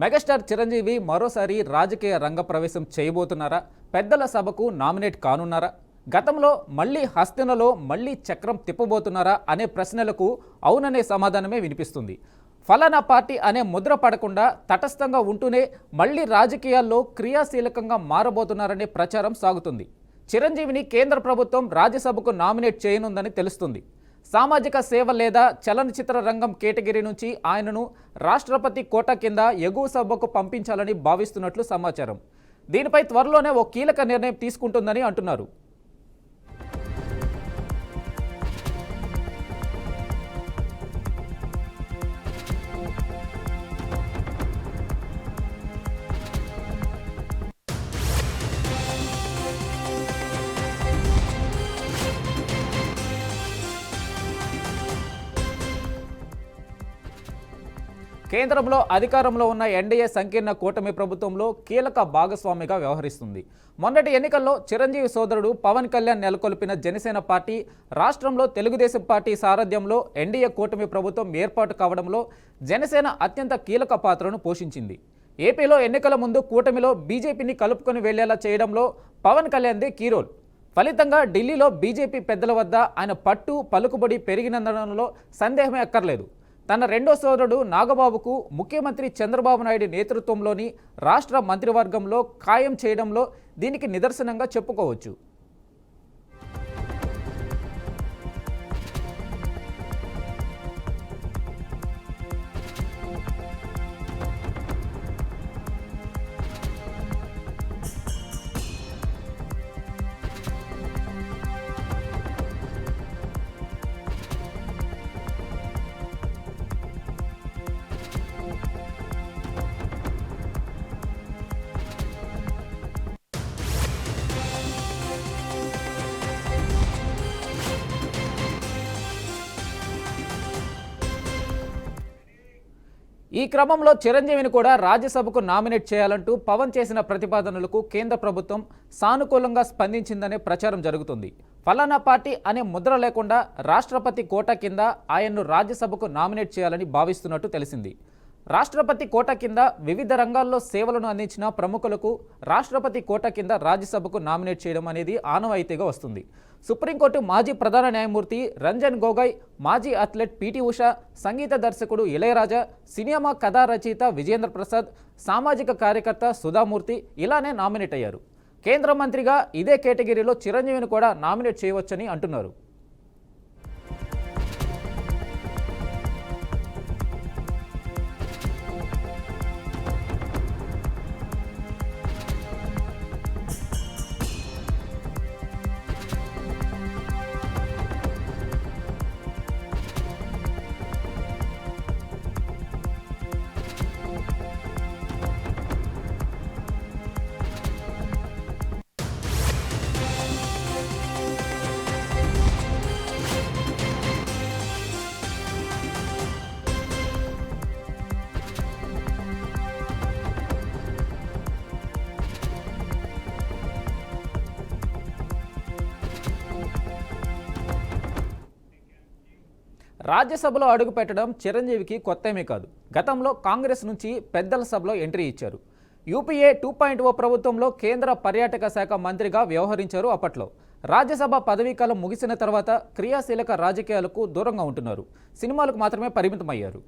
Megastar Chiranjeevi మరోసారి రాజకీయ రంగ ప్రవేశం చేయబోతున్నారా? పెద్దల సభకు నామినేట్ కానున్నారా? గతంలో మళ్ళీ హస్తినలో మళ్ళీ చక్రం తిప్పబోతున్నారా అనే ప్రశ్నలకు అవుననే సమాధానమే వినిపిస్తుంది. ఫలానా పార్టీ అనే ముద్ర పడకుండా తటస్థంగా ఉంటూనే మళ్ళీ రాజకీయాల్లో క్రియాశీలకంగా మారబోతున్నారనే ప్రచారం సాగుతుంది. చిరంజీవిని కేంద్ర ప్రభుత్వం రాజ్యసభకు నామినేట్ చేయనుందని తెలుస్తుంది. సామాజిక సేవ లేదా చలనచిత్ర రంగం కేటగిరీ నుంచి ఆయనను రాష్ట్రపతి కోటా కింద ఎగువ సభకు పంపించాలని భావిస్తున్నట్లు సమాచారం. దీనిపై త్వరలోనే ఓ కీలక నిర్ణయం తీసుకుంటుందని అంటున్నారు. కేంద్రంలో అధికారంలో ఉన్న ఎన్డీఏ సంకీర్ణ కూటమి ప్రభుత్వంలో కీలక భాగస్వామిగా వ్యవహరిస్తుంది. మొన్నటి ఎన్నికల్లో చిరంజీవి సోదరుడు పవన్ కళ్యాణ్ నెలకొల్పిన జనసేన పార్టీ రాష్ట్రంలో తెలుగుదేశం పార్టీ సారథ్యంలో ఎన్డీఏ కూటమి ప్రభుత్వం ఏర్పాటు కావడంలో జనసేన అత్యంత కీలక పాత్రను పోషించింది. ఏపీలో ఎన్నికల ముందు కూటమిలో బీజేపీని కలుపుకొని వెళ్లేలా చేయడంలో పవన్ కళ్యాణ్దే కీరోల్. ఫలితంగా ఢిల్లీలో బీజేపీ పెద్దల వద్ద ఆయన పట్టు పలుకుబడి పెరిగినందడంలో సందేహమే అక్కర్లేదు. తన రెండో సోదరుడు నాగబాబుకు ముఖ్యమంత్రి చంద్రబాబు నాయుడు నేతృత్వంలోని రాష్ట్ర మంత్రివర్గంలో ఖాయం చేయడంలో దీనికి నిదర్శనంగా చెప్పుకోవచ్చు. ఈ క్రమంలో చిరంజీవిని కూడా రాజ్యసభకు నామినేట్ చేయాలంటూ పవన్ చేసిన ప్రతిపాదనలకు కేంద్ర ప్రభుత్వం సానుకూలంగా స్పందించిందనే ప్రచారం జరుగుతుంది. ఫలానా పార్టీ అనే ముద్ర లేకుండా రాష్ట్రపతి కోటా కింద ఆయన్ను రాజ్యసభకు నామినేట్ చేయాలని భావిస్తున్నట్టు తెలిసింది. రాష్ట్రపతి కోటా కింద వివిధ రంగాల్లో సేవలను అందించిన ప్రముఖులకు రాష్ట్రపతి కోటా కింద రాజ్యసభకు నామినేట్ చేయడం అనేది ఆనవాయితీగా వస్తుంది. సుప్రీంకోర్టు మాజీ ప్రధాన న్యాయమూర్తి రంజన్ గొగోయ్, మాజీ అథ్లెట్ పీటీ ఉషా, సంగీత దర్శకుడు ఇళయరాజా, సినిమా కథా రచయిత విజేంద్ర ప్రసాద్, సామాజిక కార్యకర్త సుధామూర్తి ఇలానే నామినేట్ అయ్యారు. కేంద్ర మంత్రిగా ఇదే కేటగిరీలో చిరంజీవిని కూడా నామినేట్ చేయవచ్చని అంటున్నారు. రాజ్యసభలో అడుగుపెట్టడం చిరంజీవికి కొత్తేమీ కాదు. గతంలో కాంగ్రెస్ నుంచి పెద్దల సభలో ఎంట్రీ ఇచ్చారు. యూపీఏ 2.0 ప్రభుత్వంలో కేంద్ర పర్యాటక శాఖ మంత్రిగా వ్యవహరించారు. అప్పట్లో రాజ్యసభ పదవీకాలం ముగిసిన తర్వాత క్రియాశీలక రాజకీయాలకు దూరంగా ఉంటున్నారు. సినిమాలకు మాత్రమే పరిమితమయ్యారు.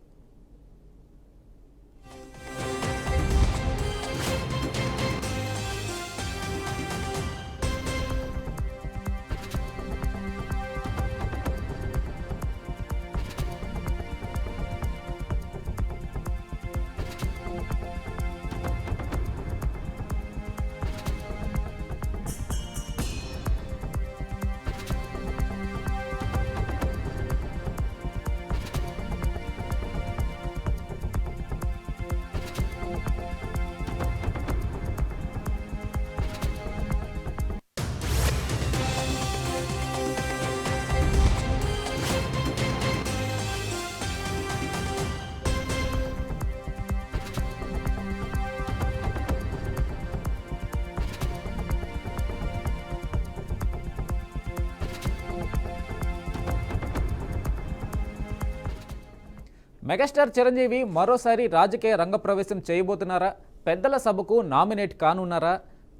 మెగాస్టార్ చిరంజీవి మరోసారి రాజకీయ రంగప్రవేశం చేయబోతున్నారా? పెద్దల సభకు నామినేట్ కానున్నారా?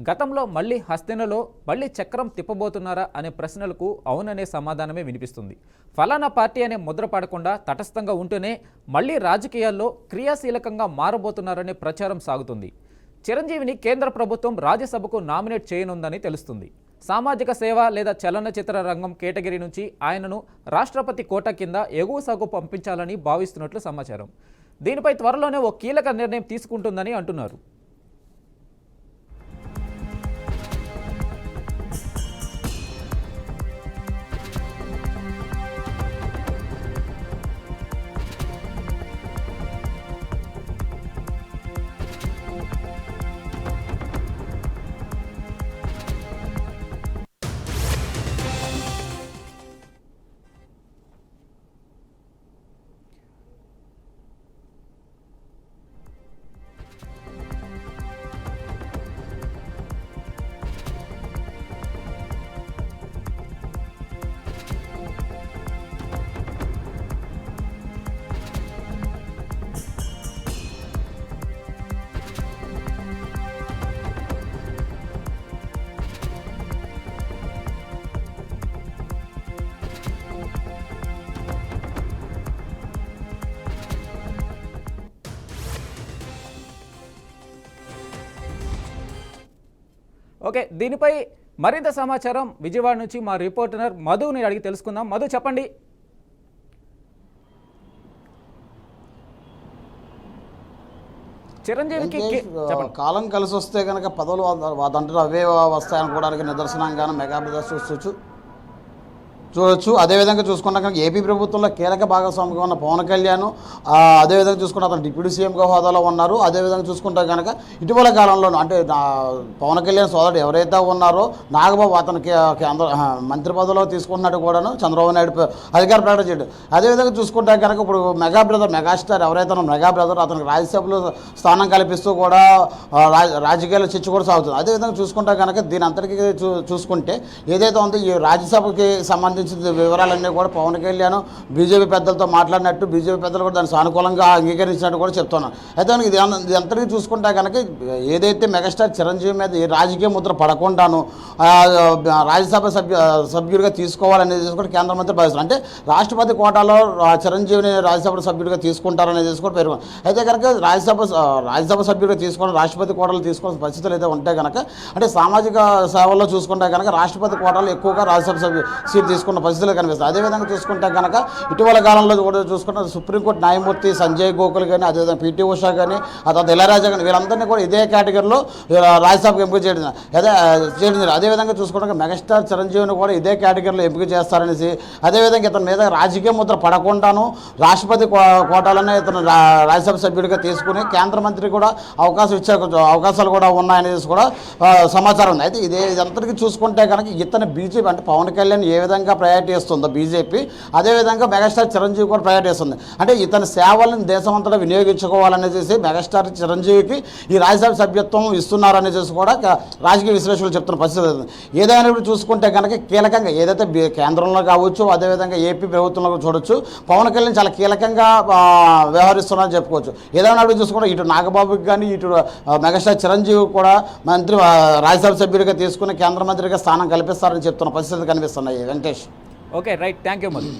గతంలో మళ్ళీ హస్తినలో మళ్ళీ చక్రం తిప్పబోతున్నారా అనే ప్రశ్నలకు అవుననే సమాధానమే వినిపిస్తుంది. ఫలానా పార్టీ అనే ముద్ర పడకుండా తటస్థంగా ఉంటూనే మళ్ళీ రాజకీయాల్లో క్రియాశీలకంగా మారబోతున్నారనే ప్రచారం సాగుతుంది. చిరంజీవిని కేంద్ర ప్రభుత్వం రాజ్యసభకు నామినేట్ చేయనుందని తెలుస్తుంది. సామాజిక సేవ లేదా చలనచిత్ర రంగం కేటగిరీ నుంచి ఆయనను రాష్ట్రపతి కోటా కింద ఎగువ సాగు పంపించాలని భావిస్తున్నట్లు సమాచారం. దీనిపై త్వరలోనే ఓ కీలక నిర్ణయం తీసుకుంటుందని అంటున్నారు. ఓకే, దీనిపై మరింత సమాచారం విజయవాడ నుంచి మా రిపోర్టర్ మధుని అడిగి తెలుసుకుందాం. మధు, చెప్పండి. చిరంజీవికి కాలం కలిసి వస్తే కనుక పదవులు అదంటే అవే వస్తాయనుకోవడానికి నిదర్శనంగానే మెగా బ్రదర్స్ చూడొచ్చు. అదేవిధంగా చూసుకుంటే కనుక ఏపీ ప్రభుత్వంలో కీలక భాగస్వామిగా ఉన్న పవన్ కళ్యాణ్, అదేవిధంగా చూసుకుంటే అతను డిప్యూటీ సీఎంగా హోదాలో ఉన్నారు. అదేవిధంగా చూసుకుంటే కనుక ఇటీవల కాలంలో అంటే పవన్ కళ్యాణ్ సోదరుడు ఎవరైతే ఉన్నారో నాగబాబు అతనికి మంత్రి పదవిలో తీసుకున్నట్టు కూడాను చంద్రబాబు నాయుడు అధికార ప్రకటన చేయడం. అదేవిధంగా చూసుకుంటే కనుక ఇప్పుడు మెగాస్టార్ ఎవరైతే మెగా బ్రదర్ అతనికి రాజ్యసభలో స్థానం కల్పిస్తూ కూడా రాజకీయాల్లో చర్చ కూడా సాగుతుంది. అదేవిధంగా చూసుకుంటే కనుక దీని అంతటికీ చూసుకుంటే ఏదైతే ఉందో ఈ రాజ్యసభకి సంబంధించి వివరాలన్నీ కూడా పవన్ కళ్యాణ్ బీజేపీ పెద్దలతో మాట్లాడినట్టు బీజేపీ పెద్దలు కూడా దాన్ని సానుకూలంగా అంగీకరించినట్టు కూడా చెప్తున్నారు. అయితే ఇది అంతటికీ చూసుకుంటే కనుక ఏదైతే మెగాస్టార్ చిరంజీవి మీద ఈ రాజకీయ ముద్ర పడకుండాను రాజ్యసభ సభ్యుడిగా తీసుకోవాలనేది కూడా కేంద్ర మంత్రి భావిస్తారు. అంటే రాష్ట్రపతి కోటాలో చిరంజీవిని రాజ్యసభ సభ్యుడిగా తీసుకుంటారనేది కూడా పేరు. అయితే కనుక రాజ్యసభ సభ్యుడిగా తీసుకోవడం రాష్ట్రపతి కోటాలో తీసుకోవాల్సిన పరిస్థితులు అయితే ఉంటే కనుక అంటే సామాజిక సేవల్లో చూసుకుంటే కనుక రాష్ట్రపతి కోటాలో ఎక్కువగా రాజ్యసభ సీట్ తీసుకున్న పరిస్థితులు కనిపిస్తాయి. అదేవిధంగా చూసుకుంటే కనుక ఇటీవల కాలంలో కూడా చూసుకుంటే సుప్రీంకోర్టు న్యాయమూర్తి సంజయ్ గోకుల్ కానీ అదేవిధంగా పీటీ ఉషా కానీ ఆ తర్వాత ఇళయరాజా కానీ వీళ్ళందరినీ కూడా ఇదే కేటగిరీలో రాజ్యసభకు ఎంపిక చేయడం. అదేవిధంగా చూసుకుంటే మెగాస్టార్ చిరంజీవిని కూడా ఇదే కేటగిరీలో ఎంపిక చేస్తారనేసి అదేవిధంగా ఇతని మీద రాజకీయ ముద్ర పడకుండాను రాష్ట్రపతి కోటాలోనే ఇతను రాజ్యసభ సభ్యుడిగా తీసుకుని కేంద్ర మంత్రి కూడా అవకాశాలు కూడా ఉన్నాయనేసి కూడా సమాచారం ఉంది. అయితే ఇదంతటికీ చూసుకుంటే కనుక ఇతను బీజేపీ అంటే పవన్ కళ్యాణ్ ఏ విధంగా ప్రయారిటీ ఇస్తుందో బీజేపీ అదేవిధంగా మెగాస్టార్ చిరంజీవి కూడా ప్రయారిటీ ఇస్తుంది. అంటే ఇతని సేవలను దేశమంతటా వినియోగించుకోవాలనేసి మెగాస్టార్ చిరంజీవికి ఈ రాజ్యసభ సభ్యత్వం ఇస్తున్నారనేసి కూడా రాజకీయ విశ్లేషకులు చెప్తున్న పరిస్థితి. ఏదైనా చూసుకుంటే కనుక కీలకంగా ఏదైతే కేంద్రంలో కావచ్చు అదేవిధంగా ఏపీ ప్రభుత్వంలో చూడొచ్చు పవన్ కళ్యాణ్ చాలా కీలకంగా వ్యవహరిస్తున్నారని చెప్పుకోవచ్చు. ఏదైనా చూసుకుంటే ఇటు నాగబాబుకి కానీ ఇటు మెగాస్టార్ చిరంజీవి కూడా మంత్రి రాజ్యసభ సభ్యుడిగా తీసుకుని కేంద్ర మంత్రిగా స్థానం కల్పిస్తారని చెప్తున్న పరిస్థితి కనిపిస్తున్నాయి. Venkatesh. Okay, right, thank you Madhu.